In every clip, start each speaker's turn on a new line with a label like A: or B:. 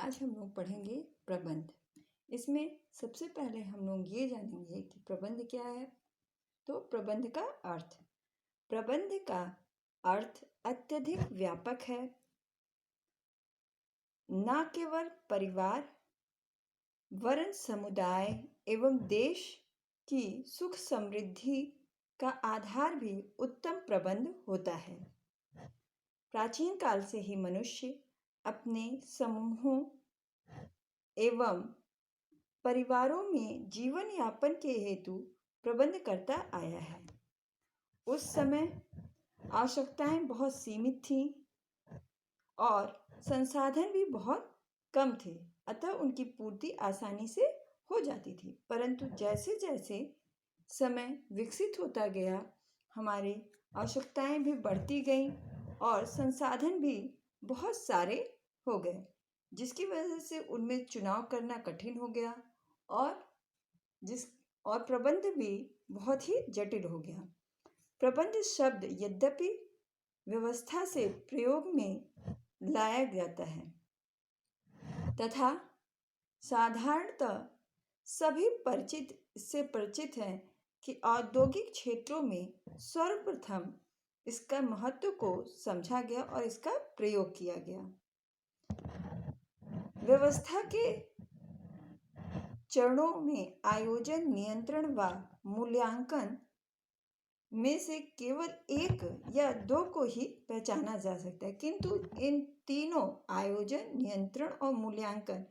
A: आज हम लोग पढ़ेंगे प्रबंध। इसमें सबसे पहले हम लोग ये जानेंगे कि प्रबंध क्या है। तो प्रबंध का अर्थ, प्रबंध का अर्थ अत्यधिक व्यापक है। न केवल परिवार वरन समुदाय एवं देश की सुख समृद्धि का आधार भी उत्तम प्रबंध होता है। प्राचीन काल से ही मनुष्य अपने समूहों एवं परिवारों में जीवन यापन के हेतु प्रबंध करता आया है। उस समय आवश्यकताएं बहुत सीमित थीं और संसाधन भी बहुत कम थे, अतः उनकी पूर्ति आसानी से हो जाती थी। परंतु जैसे जैसे समय विकसित होता गया, हमारी आवश्यकताएं भी बढ़ती गईं और संसाधन भी बहुत सारे हो गए, जिसकी वजह से उनमें चुनाव करना कठिन हो गया और प्रबंध भी बहुत ही जटिल हो गया। प्रबंध शब्द यद्यपि व्यवस्था से प्रयोग में लाया जाता है तथा साधारणतः सभी परिचित हैं कि औद्योगिक क्षेत्रों में सर्वप्रथम इसका महत्व को समझा गया और इसका प्रयोग किया गया। व्यवस्था के चरणों में आयोजन, नियंत्रण व मूल्यांकन में से केवल एक या दो को ही पहचाना जा सकता है, किंतु इन तीनों आयोजन, नियंत्रण और मूल्यांकन,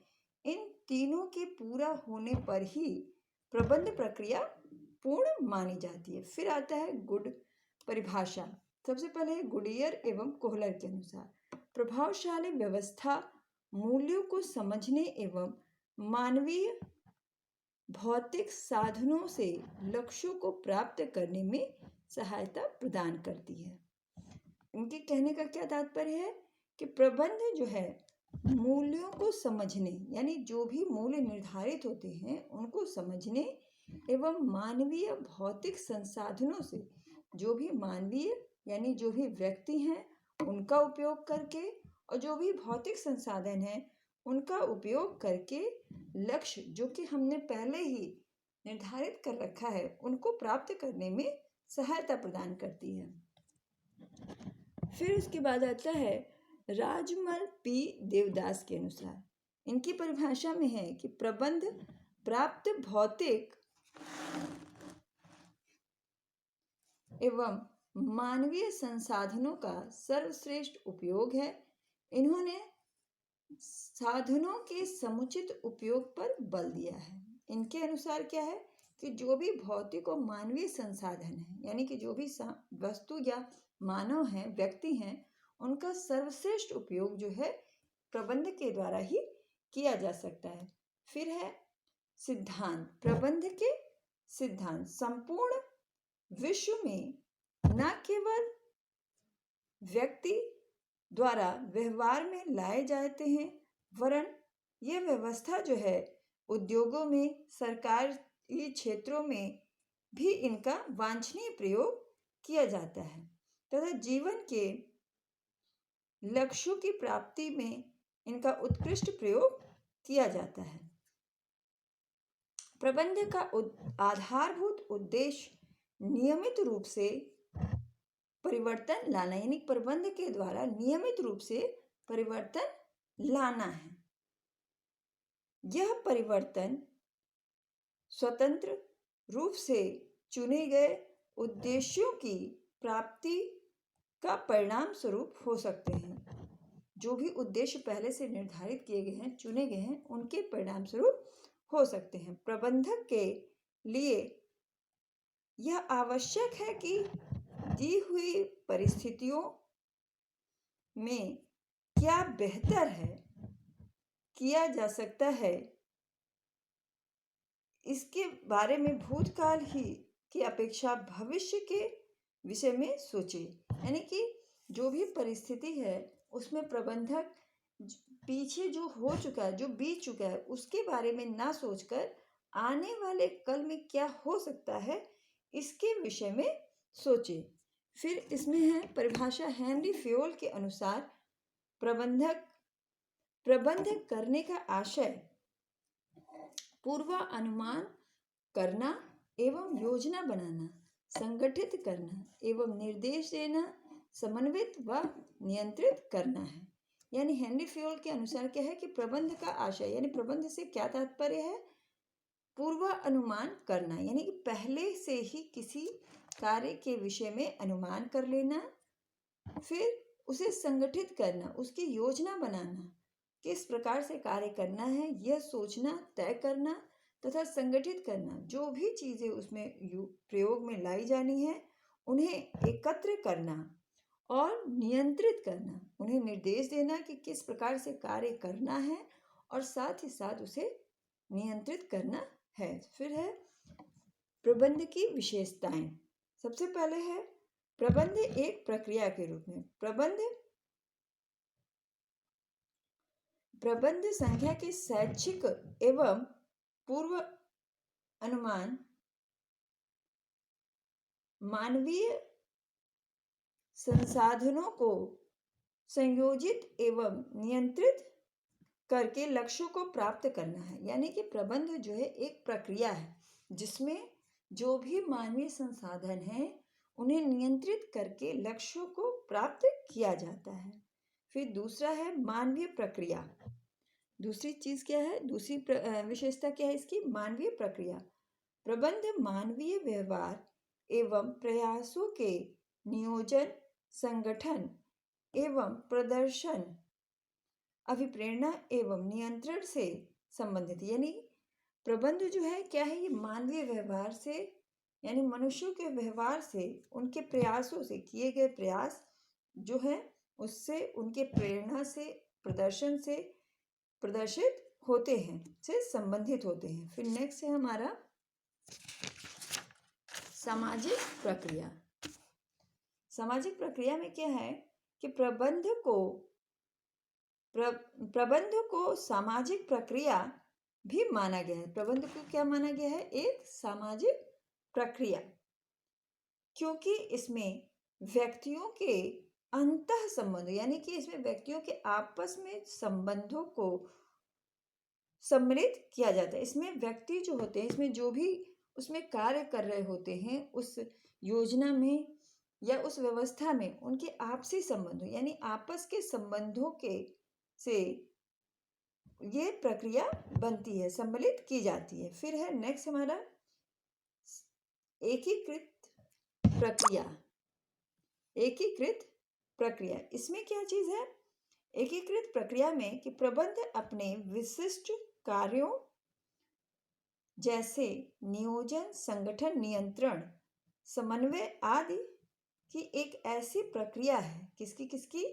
A: इन तीनों के पूरा होने पर ही प्रबंध प्रक्रिया पूर्ण मानी जाती है। फिर आता है गुड परिभाषा। सबसे पहले गुडियर एवं कोहलर के अनुसार प्रभावशाली व्यवस्था मूल्यों को समझने एवं मानवीय भौतिक साधनों से लक्ष्यों को प्राप्त करने में सहायता प्रदान करती है। इनके कहने का क्या तात्पर्य है कि प्रबंध जो है मूल्यों को समझने, यानी जो भी मूल्य निर्धारित होते हैं उनको समझने एवं मानवीय भौतिक संसाधनों से, जो भी मानवीय यानी जो भी व्यक्ति हैं उनका उपयोग करके और जो भी भौतिक संसाधन हैं उनका उपयोग करके लक्ष्य जो कि हमने पहले ही निर्धारित कर रखा है उनको प्राप्त करने में सहायता प्रदान करती है। फिर उसके बाद आता है राजमल पी देवदास के अनुसार, इनकी परिभाषा में है कि प्रबंध प्राप्त भौतिक एवं मानवीय संसाधनों का सर्वश्रेष्ठ उपयोग है। इन्होंने साधनों के समुचित उपयोग पर बल दिया है। इनके अनुसार क्या है कि जो भी भौतिक और मानवीय संसाधन है, यानी कि जो भी वस्तु या मानव हैं, व्यक्ति हैं, उनका सर्वश्रेष्ठ उपयोग जो है प्रबंध के द्वारा ही किया जा सकता है। फिर है सिद्धांत। प्रबंध के सिद्धांत संपूर्ण विश्व में न केवल व्यक्ति द्वारा व्यवहार में लाए जाते हैं, वरन यह व्यवस्था जो है उद्योगों में, सरकारी क्षेत्रों में भी इनका वांछनीय प्रयोग किया जाता है तथा जीवन के लक्ष्यों की प्राप्ति में इनका उत्कृष्ट प्रयोग किया जाता है। प्रबंध का आधारभूत उद्देश्य नियमित रूप से परिवर्तन लाना, यानी प्रबंध के द्वारा नियमित रूप से परिवर्तन लाना है। यह परिवर्तन स्वतंत्र रूप से चुने गए उद्देश्यों की प्राप्ति का परिणाम स्वरूप हो सकते हैं। जो भी उद्देश्य पहले से निर्धारित किए गए हैं, चुने गए हैं, उनके परिणाम स्वरूप हो सकते हैं। प्रबंधक के लिए यह आवश्यक है कि दी हुई परिस्थितियों में क्या बेहतर है किया जा सकता है, इसके बारे में भूतकाल ही की अपेक्षा भविष्य के विषय में सोचे। यानी कि जो भी परिस्थिति है उसमें प्रबंधक पीछे जो हो चुका है, जो बीत चुका है, उसके बारे में ना सोचकर आने वाले कल में क्या हो सकता है इसके विषय में सोचे। फिर इसमें है परिभाषा हेनरी फ्योल के अनुसार प्रबंधक प्रबंध करने का आशय पूर्वानुमान करना एवं योजना बनाना, संगठित करना एवं निर्देश देना, समन्वित व नियंत्रित करना है। यानी हेनरी फ्योल के अनुसार क्या है कि प्रबंध का आशय, यानी प्रबंध से क्या तात्पर्य है, पूर्वानुमान करना, यानी कि पहले से ही किसी कार्य के विषय में अनुमान कर लेना, फिर उसे संगठित करना, उसकी योजना बनाना, किस प्रकार से कार्य करना है यह सोचना, तय करना तथा संगठित करना, जो भी चीजें उसमें प्रयोग में लाई जानी है उन्हें एकत्र करना और नियंत्रित करना, उन्हें निर्देश देना कि किस प्रकार से कार्य करना है और साथ ही साथ उसे नियंत्रित करना है। फिर है प्रबंध की विशेषताएं। सबसे पहले है प्रबंध एक प्रक्रिया के रूप में। प्रबंध संख्या के शैक्षिक एवं पूर्व अनुमान मानवीय संसाधनों को संयोजित एवं नियंत्रित करके लक्ष्यों को प्राप्त करना है। यानी कि प्रबंध जो है एक प्रक्रिया है जिसमें जो भी मानवीय संसाधन हैं उन्हें नियंत्रित करके लक्ष्यों को प्राप्त किया जाता है। फिर दूसरा है मानवीय प्रक्रिया। दूसरी चीज क्या है, दूसरी विशेषता क्या है इसकी, मानवीय प्रक्रिया। प्रबंध मानवीय व्यवहार एवं प्रयासों के नियोजन, संगठन एवं प्रदर्शन, अभिप्रेरणा एवं नियंत्रण से संबंधित। यानी प्रबंध जो है क्या है, ये मानवीय व्यवहार से, यानी मनुष्यों के व्यवहार से, उनके प्रयासों से, किए गए प्रयास जो है उससे, उनके प्रेरणा से, प्रदर्शन से प्रदर्शित होते हैं, से संबंधित होते हैं। फिर नेक्स्ट है हमारा सामाजिक प्रक्रिया। सामाजिक प्रक्रिया में क्या है कि प्रबंध को सामाजिक प्रक्रिया भी माना गया है। प्रबंध को क्या माना गया है, एक सामाजिक प्रक्रिया, क्योंकि इसमें व्यक्तियों के अंतः संबंध, यानी कि इसमें व्यक्तियों के आपस में संबंधों को सम्मिलित किया जाता है। इसमें व्यक्ति जो होते हैं, इसमें जो भी उसमें कार्य कर रहे होते हैं, उस योजना में या उस व्यवस्था में उनके आपसी संबंधों, यानी आपस के संबंधों के से ये प्रक्रिया बनती है, सम्मिलित की जाती है। फिर है नेक्स्ट हमारा एकीकृत प्रक्रिया। एकीकृत प्रक्रिया, इसमें क्या चीज है, एकीकृत प्रक्रिया में कि प्रबंध अपने विशिष्ट कार्यों जैसे नियोजन, संगठन, नियंत्रण, समन्वय आदि की एक ऐसी प्रक्रिया है, किसकी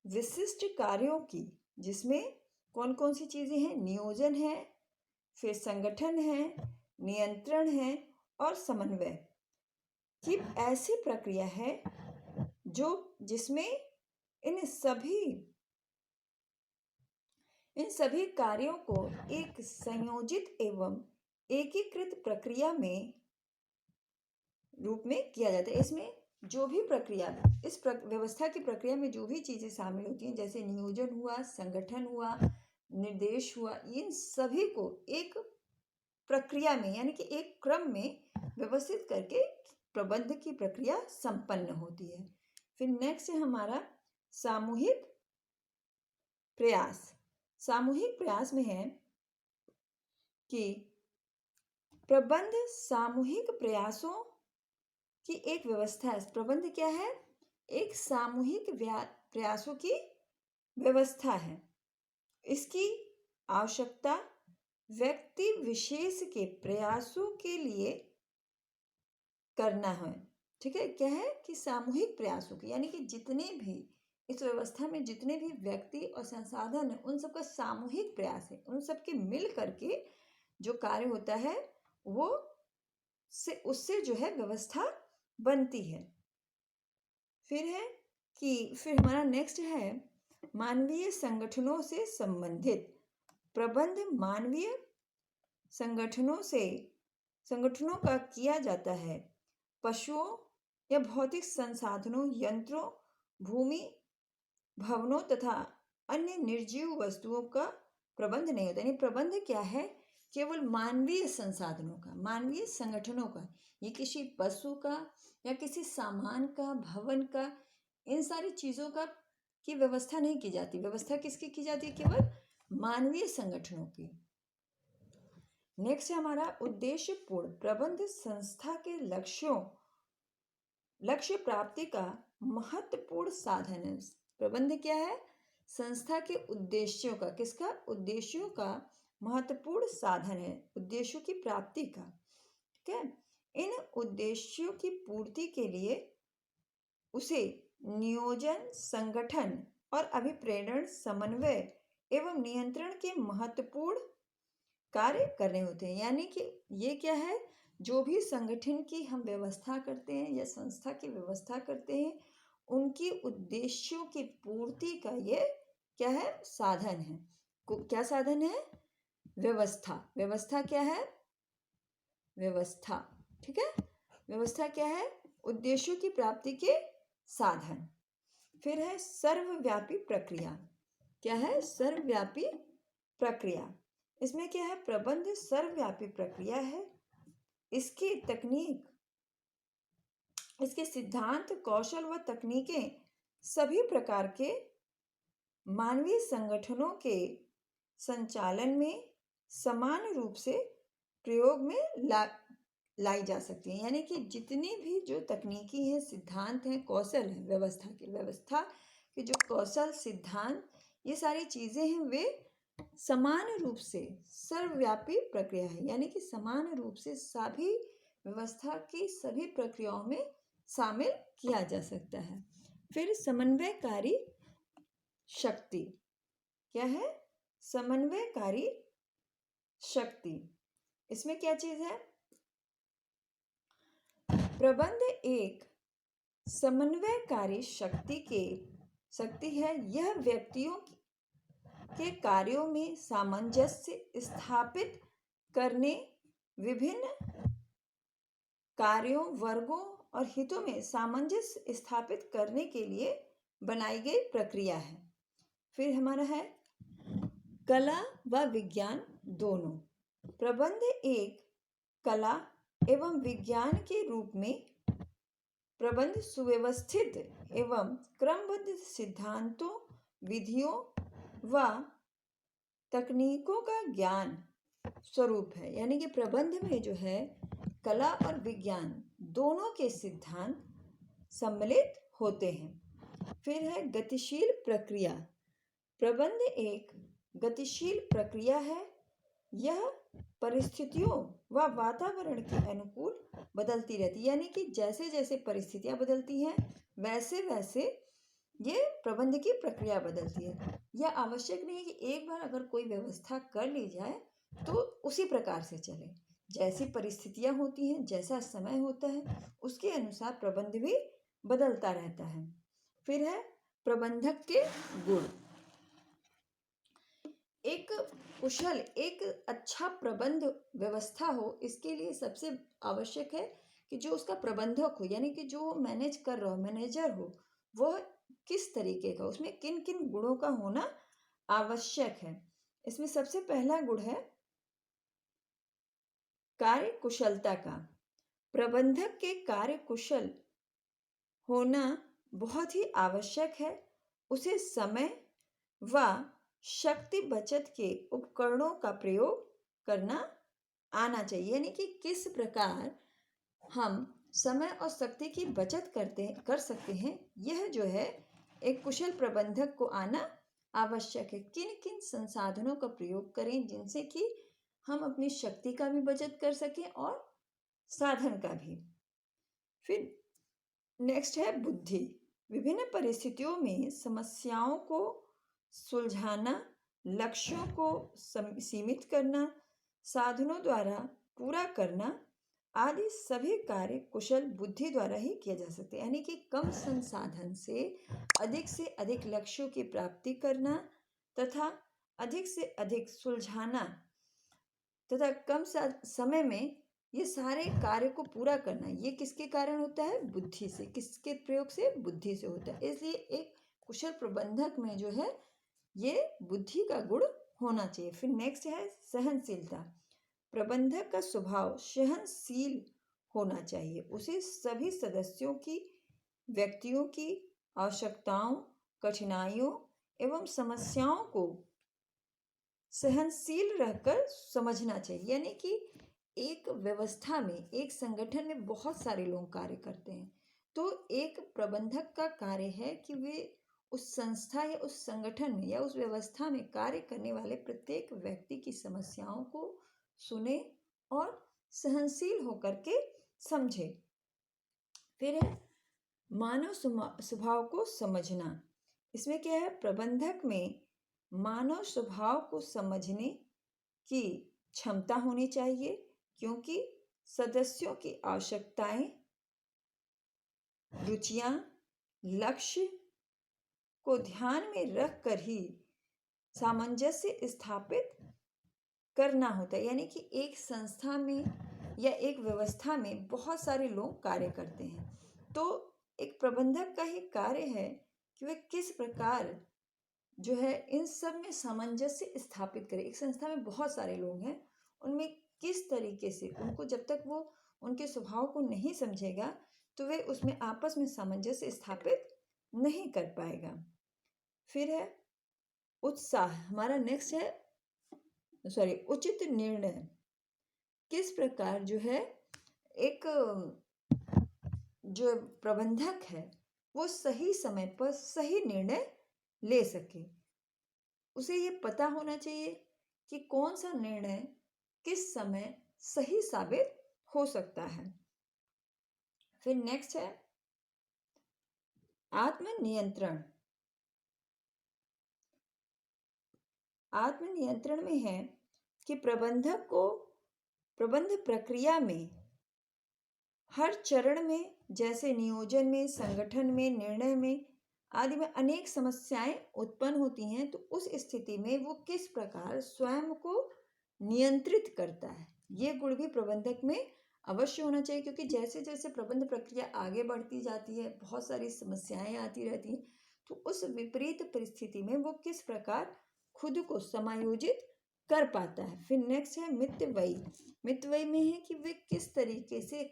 A: विशिष्ट कार्यों की, जिसमें कौन कौन सी चीजें हैं, नियोजन है, फिर संगठन है, नियंत्रण है और समन्वय की ऐसी प्रक्रिया है जो जिसमें इन सभी कार्यों को एक संयोजित एवं एकीकृत प्रक्रिया में रूप में किया जाता है। इसमें जो भी प्रक्रिया, इस व्यवस्था की प्रक्रिया में जो भी चीजें शामिल होती हैं, जैसे नियोजन हुआ, संगठन हुआ, निर्देश हुआ, इन सभी को एक प्रक्रिया में, यानी कि एक क्रम में व्यवस्थित करके प्रबंध की प्रक्रिया संपन्न होती है। फिर नेक्स्ट है हमारा सामूहिक प्रयास। सामूहिक प्रयास में है कि प्रबंध सामूहिक प्रयासों की एक व्यवस्था है। प्रबंध क्या है, एक सामूहिक प्रयासों की व्यवस्था है। इसकी आवश्यकता व्यक्ति विशेष के प्रयासों के लिए करना है। ठीक है, क्या है कि सामूहिक प्रयासों की, यानी कि जितने भी इस व्यवस्था में जितने भी व्यक्ति और संसाधन है, उन सबका सामूहिक प्रयास है, उन सबके मिल करके जो कार्य होता है वो उससे जो है व्यवस्था बनती है। फिर हमारा नेक्स्ट है मानवीय संगठनों से संबंधित। प्रबंध मानवीय संगठनों का किया जाता है। पशुओं या भौतिक संसाधनों, यंत्रों, भूमि, भवनों तथा अन्य निर्जीव वस्तुओं का प्रबंध नहीं होता। यानी प्रबंध क्या है? केवल मानवीय संसाधनों का, मानवीय संगठनों का। ये किसी पशु का या किसी सामान का, भवन का, इन सारी चीज़ों का की व्यवस्था नहीं की जाती। व्यवस्था किसकी की जाती है? केवल मानवीय संगठनों की। नेक्स्ट है हमारा उद्देश्यपूर्ण प्रबंध संस्था के लक्ष्य प्राप्ति का महत्वपूर्ण साधन है। प्रबंध क्या है? संस्था के उद्देश्यों का, किसका? उद्देश्यों का महत्वपूर्ण साधन है, उद्देश्यों की प्राप्ति का। ठीक है। इन उद्देश्यों की पूर्ति के लिए उसे नियोजन, संगठन और अभिप्रेरण, समन्वय एवं नियंत्रण के महत्वपूर्ण कार्य करने होते हैं। यानी कि ये क्या है? जो भी संगठन की हम व्यवस्था करते हैं या संस्था की व्यवस्था करते हैं, उनकी उद्देश्यों की पूर्ति का ये क्या है? साधन है। क्या साधन है? व्यवस्था। व्यवस्था क्या है? व्यवस्था। ठीक है। व्यवस्था क्या है? उद्देश्यों की प्राप्ति के साधन। फिर है सर्वव्यापी प्रक्रिया। क्या है? सर्वव्यापी प्रक्रिया। इसमें क्या है? प्रबंध सर्वव्यापी प्रक्रिया है। इसकी तकनीक, इसके सिद्धांत, कौशल व तकनीकें सभी प्रकार के मानवीय संगठनों के संचालन में समान रूप से प्रयोग में लाई जा सकती हैं। यानी कि जितनी भी जो तकनीकी हैं, सिद्धांत हैं, कौशल हैं, व्यवस्था के जो कौशल, सिद्धांत, ये सारी चीज़ें हैं, वे समान रूप से सर्वव्यापी प्रक्रिया है। यानी कि समान रूप से सभी व्यवस्था की सभी प्रक्रियाओं में शामिल किया जा सकता है। फिर समन्वयकारी शक्ति। क्या है? समन्वयकारी शक्ति। इसमें क्या चीज है? प्रबंध एक समन्वयकारी शक्ति है। यह व्यक्तियों के कार्यों में सामंजस्य स्थापित करने, विभिन्न कार्यों, वर्गों और हितों में सामंजस्य स्थापित करने के लिए बनाई गई प्रक्रिया है। फिर हमारा है कला व विज्ञान दोनों। प्रबंध एक कला एवं विज्ञान के रूप में प्रबंध सुव्यवस्थित एवं क्रमबद्ध सिद्धांतों, विधियों व तकनीकों का ज्ञान स्वरूप है। यानी कि प्रबंध में जो है कला और विज्ञान दोनों के सिद्धांत सम्मिलित होते हैं। फिर है गतिशील प्रक्रिया। प्रबंध एक गतिशील प्रक्रिया है। यह परिस्थितियों व वातावरण के अनुकूल बदलती रहती है। यानी कि जैसे जैसे परिस्थितियां बदलती हैं, वैसे वैसे ये प्रबंध की प्रक्रिया बदलती है। यह आवश्यक नहीं है कि एक बार अगर कोई व्यवस्था कर ली जाए तो उसी प्रकार से चले। जैसी परिस्थितियां होती हैं, जैसा समय होता है, उसके अनुसार प्रबंध भी बदलता रहता है। फिर है प्रबंधक के गुण। एक कुशल, एक अच्छा प्रबंध व्यवस्था हो, इसके लिए सबसे आवश्यक है कि जो उसका प्रबंधक हो, यानी कि जो मैनेज कर रहा हो, मैनेजर हो, वह किस तरीके का, उसमें किन किन गुणों का होना आवश्यक है। इसमें सबसे पहला गुण है कार्य कुशलता का। प्रबंधक के कार्य कुशल होना बहुत ही आवश्यक है। उसे समय व शक्ति बचत के उपकरणों का प्रयोग करना आना चाहिए। यानी कि किस प्रकार हम समय और शक्ति की बचत कर सकते हैं, यह जो है एक कुशल प्रबंधक को आना आवश्यक है। किन किन संसाधनों का प्रयोग करें जिनसे कि हम अपनी शक्ति का भी बचत कर सकें और साधन का भी। फिर नेक्स्ट है बुद्धि। विभिन्न परिस्थितियों में समस्याओं को सुलझाना, लक्ष्यों को सीमित करना, साधनों द्वारा पूरा करना आदि सभी कार्य कुशल बुद्धि द्वारा ही किया जा सकते हैं। यानी कि कम संसाधन से अधिक लक्ष्यों की प्राप्ति करना तथा अधिक से अधिक सुलझाना तथा कम समय में ये सारे कार्य को पूरा करना, ये किसके कारण होता है? बुद्धि से। किसके प्रयोग से? बुद्धि से होता है। इसलिए एक कुशल प्रबंधक में जो है ये बुद्धि का गुण होना चाहिए। फिर नेक्स्ट है सहनशीलता। प्रबंधक का स्वभाव सहनशील होना चाहिए। उसे सभी सदस्यों की, व्यक्तियों की आवश्यकताओं, कठिनाइयों एवं समस्याओं को सहनशील रहकर समझना चाहिए। यानी कि एक व्यवस्था में, एक संगठन में बहुत सारे लोग कार्य करते हैं, तो एक प्रबंधक का कार्य है कि वे उस संस्था या उस संगठन में या उस व्यवस्था में कार्य करने वाले प्रत्येक व्यक्ति की समस्याओं को सुने और सहनशील होकर के समझे। फिर है मानव स्वभाव को समझना। इसमें क्या है, प्रबंधक में मानव स्वभाव को समझने की क्षमता होनी चाहिए, क्योंकि सदस्यों की आवश्यकताएं, रुचियां, लक्ष्य को ध्यान में रखकर ही सामंजस्य स्थापित करना होता है। यानी कि एक संस्था में या एक व्यवस्था में बहुत सारे लोग कार्य करते हैं, तो एक प्रबंधक का ही कार्य है कि वे किस प्रकार जो है इन सब में सामंजस्य स्थापित करे। एक संस्था में बहुत सारे लोग हैं, उनमें किस तरीके से उनको, जब तक वो उनके स्वभाव को नहीं समझेगा तो वे उसमें आपस में सामंजस्य स्थापित नहीं कर पाएगा। फिर है उत्साह। हमारा नेक्स्ट है उचित निर्णय। किस प्रकार जो है एक जो प्रबंधक है वो सही समय पर सही निर्णय ले सके। उसे ये पता होना चाहिए कि कौन सा निर्णय किस समय सही साबित हो सकता है। फिर नेक्स्ट है आत्मनियंत्रण। आत्मनियंत्रण में है कि प्रबंधक को प्रबंध प्रक्रिया में हर चरण में, जैसे नियोजन में, संगठन में, निर्णय में आदि में अनेक समस्याएं उत्पन्न होती हैं, तो उस स्थिति में वो किस प्रकार स्वयं को नियंत्रित करता है, ये गुण भी प्रबंधक में अवश्य होना चाहिए। क्योंकि जैसे जैसे प्रबंध प्रक्रिया आगे बढ़ती जाती है, बहुत सारी समस्याएं आती रहती हैं, तो उस विपरीत परिस्थिति में वो किस प्रकार खुद को समायोजित कर पाता है। फिर नेक्स्ट है मितव्ययी। मितव्ययी में है कि वे किस तरीके से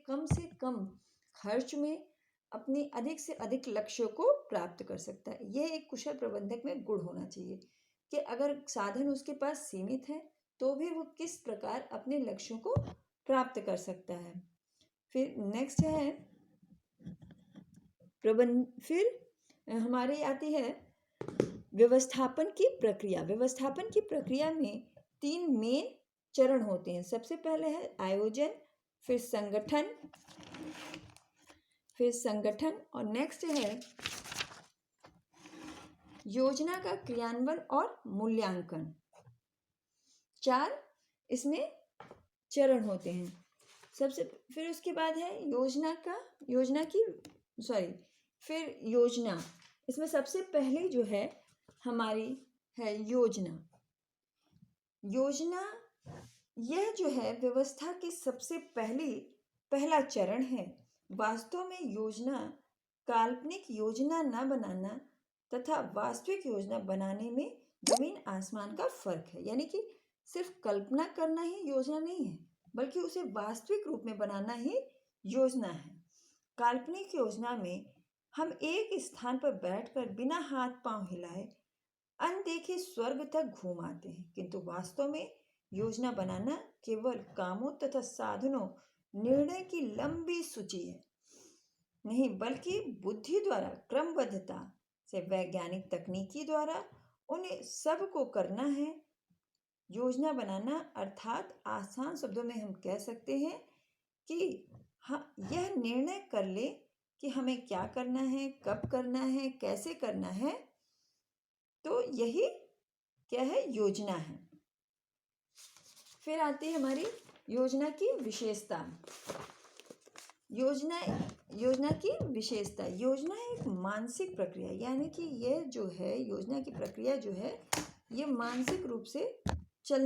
A: कम खर्च में अपने अधिक से अधिक लक्ष्यों को प्राप्त कर सकता है। यह एक कुशल प्रबंधक में गुण होना चाहिए कि अगर साधन उसके पास सीमित है तो भी वो किस प्रकार अपने लक्ष्यों को प्राप्त कर सकता है। फिर नेक्स्ट है फिर हमारी आती है व्यवस्थापन की प्रक्रिया। व्यवस्थापन की प्रक्रिया में 3 मेन चरण होते हैं। सबसे पहले है आयोजन, फिर संगठन और नेक्स्ट है योजना का क्रियान्वयन और मूल्यांकन। 4 इसमें चरण होते हैं। फिर उसके बाद है योजना। इसमें सबसे पहले जो है हमारी है योजना। यह जो है व्यवस्था की सबसे पहला चरण है। वास्तव में योजना, काल्पनिक योजना न बनाना तथा वास्तविक योजना बनाने में जमीन आसमान का फर्क है। यानी कि सिर्फ कल्पना करना ही योजना नहीं है, बल्कि उसे वास्तविक रूप में बनाना ही योजना है। काल्पनिक योजना में हम एक स्थान पर बैठकर बिना हाथ पांव हिलाए अनदेखे स्वर्ग तक घूम आते हैं, किंतु वास्तव में योजना बनाना केवल कामों तथा साधनों, निर्णय की लंबी सूची है नहीं, बल्कि बुद्धि द्वारा क्रमबद्धता से वैज्ञानिक तकनीकी द्वारा उन्हें सब को करना है। योजना बनाना अर्थात आसान शब्दों में हम कह सकते हैं कि यह निर्णय कर ले कि हमें क्या करना है, कब करना है, कैसे करना है। तो यही क्या है, योजना है। फिर आती है हमारी योजना की विशेषता। योजना की विशेषता। योजना एक मानसिक प्रक्रिया, यानी कि यह जो है योजना की प्रक्रिया जो है ये मानसिक रूप से चलने